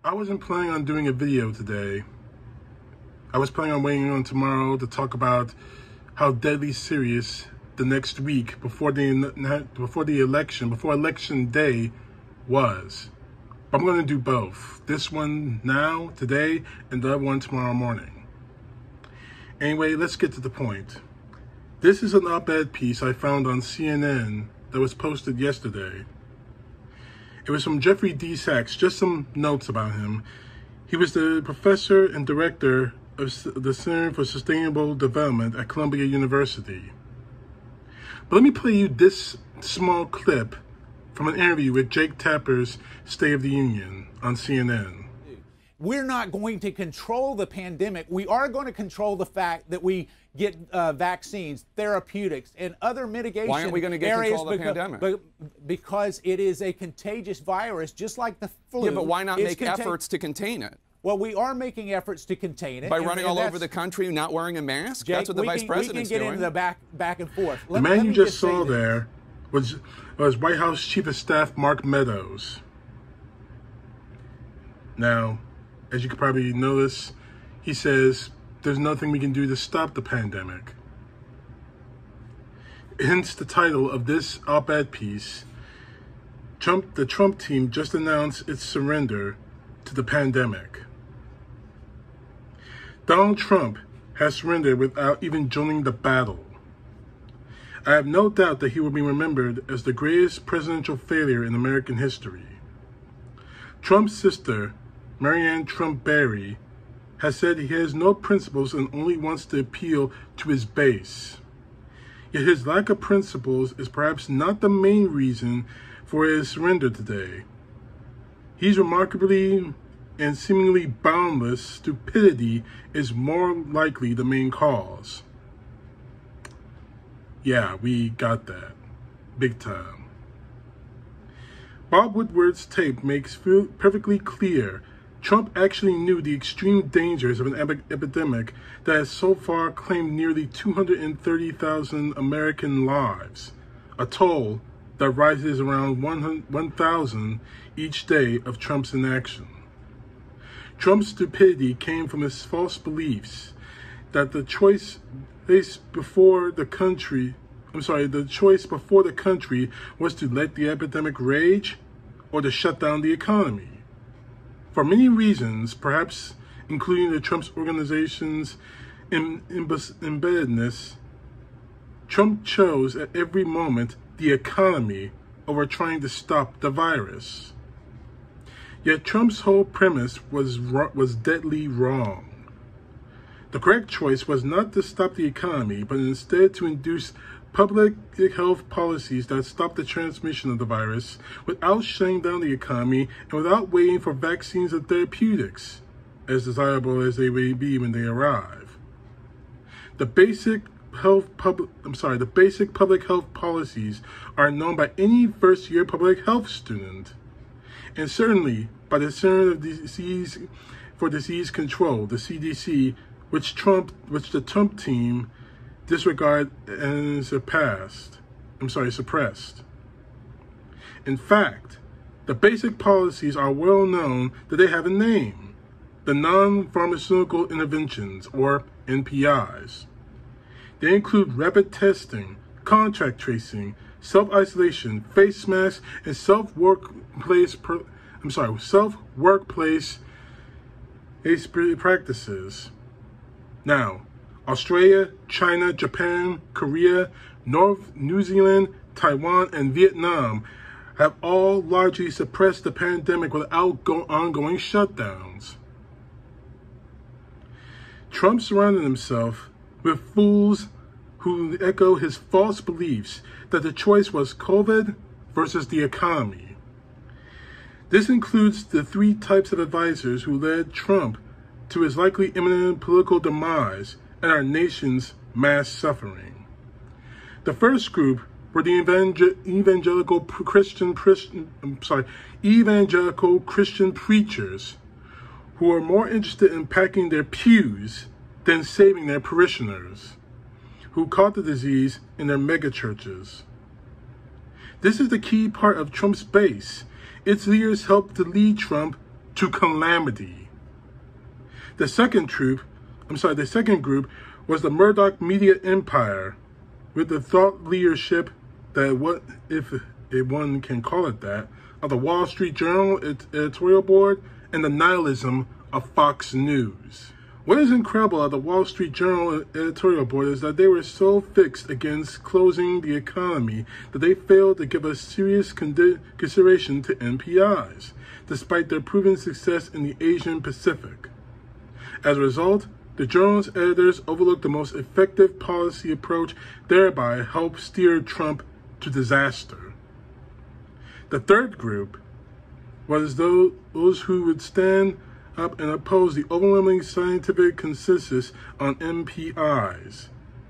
I wasn't planning on doing a video today. I was planning on waiting on tomorrow to talk about how deadly serious the next week before election day was. But I'm going to do both. This one now, today, and the other one tomorrow morning. Anyway, let's get to the point. This is an op-ed piece I found on CNN that was posted yesterday. It was from Jeffrey D. Sachs, just some notes about him. He was the professor and director of the Center for Sustainable Development at Columbia University. But let me play you this small clip from an interview with Jake Tapper's State of the Union on CNN. We're not going to control the pandemic. We are going to control the fact that we get vaccines, therapeutics, and other mitigation. Why aren't we going to get control of the pandemic? Because it is a contagious virus, just like the flu. Yeah, but why not make efforts to contain it? Well, we are making efforts to contain it. By running all over the country, not wearing a mask? Jake, that's what the vice president's doing. We can get into the back and forth. The man you just saw there was White House Chief of Staff Mark Meadows. Now, as you could probably notice, he says there's nothing we can do to stop the pandemic. Hence the title of this op-ed piece. The Trump team just announced its surrender to the pandemic. Donald Trump has surrendered without even joining the battle. I have no doubt that he will be remembered as the greatest presidential failure in American history. Trump's sister, Marianne Trump Barry, has said he has no principles and only wants to appeal to his base. Yet his lack of principles is perhaps not the main reason for his surrender today. His remarkably and seemingly boundless stupidity is more likely the main cause. Yeah, we got that. Big time. Bob Woodward's tape makes perfectly clear Trump actually knew the extreme dangers of an epidemic that has so far claimed nearly 230,000 American lives, a toll that rises around 1,000 each day of Trump's inaction. Trump's stupidity came from his false beliefs that the choice before the country was to let the epidemic rage or to shut down the economy. For many reasons, perhaps including the Trump's organization's embeddedness, Trump chose at every moment the economy over trying to stop the virus. Yet Trump's whole premise was deadly wrong. The correct choice was not to stop the economy, but instead to induce public health policies that stop the transmission of the virus without shutting down the economy and without waiting for vaccines and therapeutics, as desirable as they may be when they arrive. The basic public health policies are known by any first-year public health student, and certainly by the Center for Disease Control, the CDC, which the Trump team disregarded and suppressed. In fact, the basic policies are well known that they have a name: the non-pharmaceutical interventions, or NPIs. They include rapid testing, contact tracing, self-isolation, face masks, and self-workplace practices. Now, Australia, China, Japan, Korea, New Zealand, Taiwan, and Vietnam have all largely suppressed the pandemic without ongoing shutdowns. Trump surrounded himself with fools who echo his false beliefs that the choice was COVID versus the economy. This includes the three types of advisors who led Trump to his likely imminent political demise and our nation's mass suffering. The first group were the evangelical Christian preachers who are more interested in packing their pews than saving their parishioners, who caught the disease in their megachurches. This is the key part of Trump's base. Its leaders helped to lead Trump to calamity. The second group was the Murdoch media empire, with the thought leadership that, what if one can call it that, of the Wall Street Journal editorial board and the nihilism of Fox News. What is incredible at the Wall Street Journal editorial board is that they were so fixed against closing the economy that they failed to give a serious consideration to NPIs, despite their proven success in the Asian Pacific. As a result, the journal's editors overlooked the most effective policy approach, thereby helped steer Trump to disaster. The third group was those who would stand up and oppose the overwhelming scientific consensus on NPIs,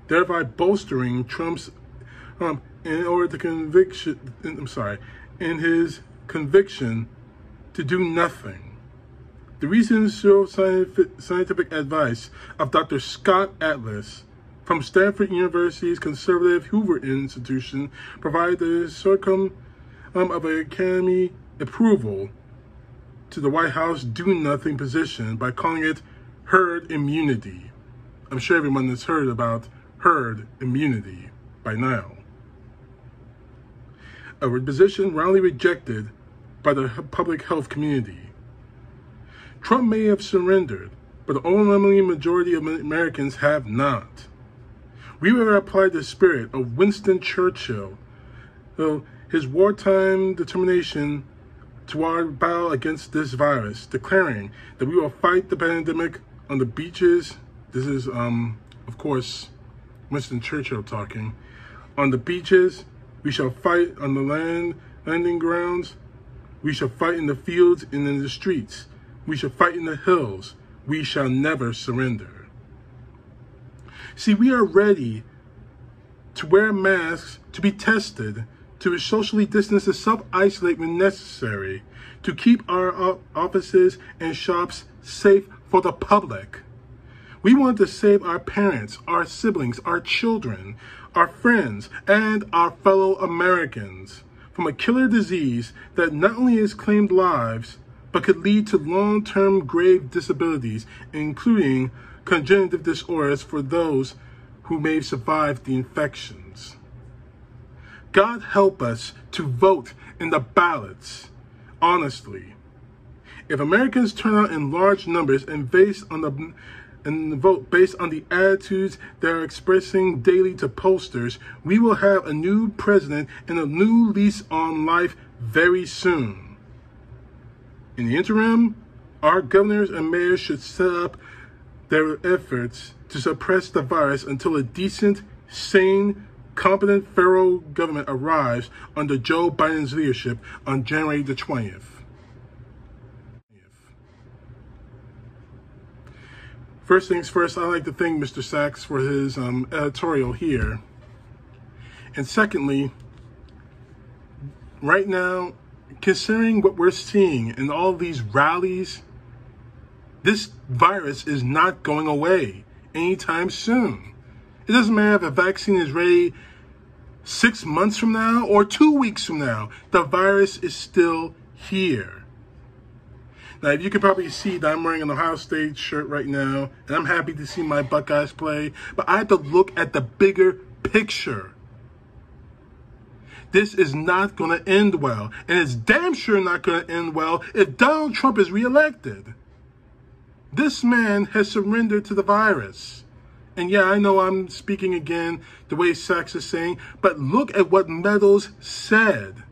thereby bolstering Trump's in his conviction to do nothing. The recent scientific advice of Dr. Scott Atlas from Stanford University's conservative Hoover Institution provided the circum of an academy approval to the White House do-nothing position by calling it herd immunity. I'm sure everyone has heard about herd immunity by now. A position roundly rejected by the public health community. Trump may have surrendered, but the overwhelming majority of Americans have not. We will apply the spirit of Winston Churchill, his wartime determination to our battle against this virus, declaring that we will fight the pandemic on the beaches. This is, of course, Winston Churchill talking. On the beaches, we shall fight on the landing grounds. We shall fight in the fields and in the streets. We shall fight in the hills. We shall never surrender. See, we are ready to wear masks, to be tested, to socially distance and self-isolate when necessary, to keep our offices and shops safe for the public. We want to save our parents, our siblings, our children, our friends, and our fellow Americans from a killer disease that not only has claimed lives, but could lead to long-term grave disabilities, including congenital disorders for those who may survive the infections. God help us to vote in the ballots honestly. If Americans turn out in large numbers and vote based on the attitudes they are expressing daily to pollsters, we will have a new president and a new lease on life very soon. In the interim, our governors and mayors should set up their efforts to suppress the virus until a decent, sane, competent federal government arrives under Joe Biden's leadership on January the 20th. First things first, I'd like to thank Mr. Sachs for his editorial here. And secondly, right now, considering what we're seeing in all these rallies, this virus is not going away anytime soon. It doesn't matter if a vaccine is ready 6 months from now or 2 weeks from now, the virus is still here. Now, you can probably see that I'm wearing an Ohio State shirt right now, and I'm happy to see my Buckeyes play, but I have to look at the bigger picture. This is not going to end well, and it's damn sure not going to end well if Donald Trump is reelected. This man has surrendered to the virus. And yeah, I know I'm speaking again the way Sachs is saying, but look at what Meadows said.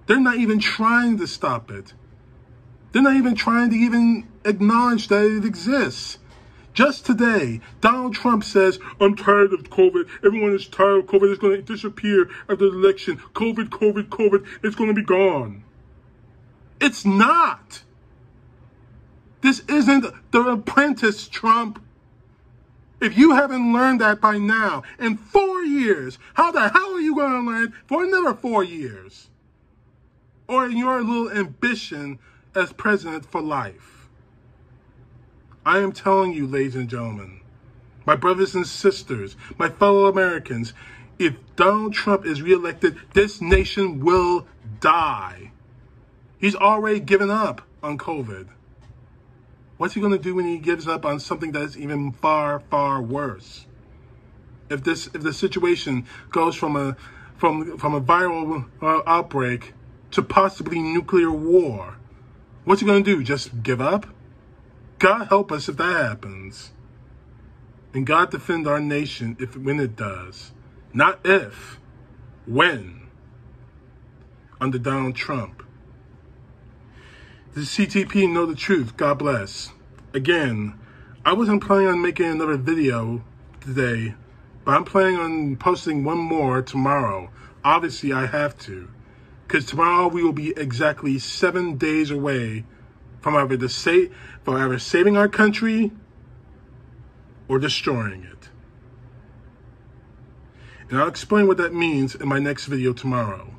They're not even trying to stop it. They're not even trying to even acknowledge that it exists. Just today, Donald Trump says, I'm tired of COVID. Everyone is tired of COVID. It's going to disappear after the election. COVID, it's going to be gone. It's not. This isn't The Apprentice, Trump. If you haven't learned that by now, in 4 years, how the hell are you going to learn for another 4 years? Or in your little ambition as president for life? I am telling you, ladies and gentlemen, my brothers and sisters, my fellow Americans, if Donald Trump is reelected, this nation will die. He's already given up on COVID, what's he going to do when he gives up on something that's even far, far worse? If the situation goes from a viral outbreak to possibly nuclear war, what's he going to do? Just give up? God help us if that happens. And God defend our nation when it does. Not if, when. Under Donald Trump. The CTP know the truth. God bless. Again, I wasn't planning on making another video today, but I'm planning on posting one more tomorrow. Obviously, I have to, because tomorrow we will be exactly 7 days away from either saving our country or destroying it. And I'll explain what that means in my next video tomorrow.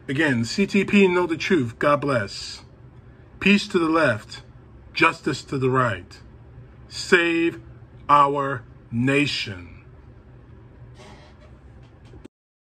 Again, CTP know the truth. God bless. Peace to the left, justice to the right. Save our nation.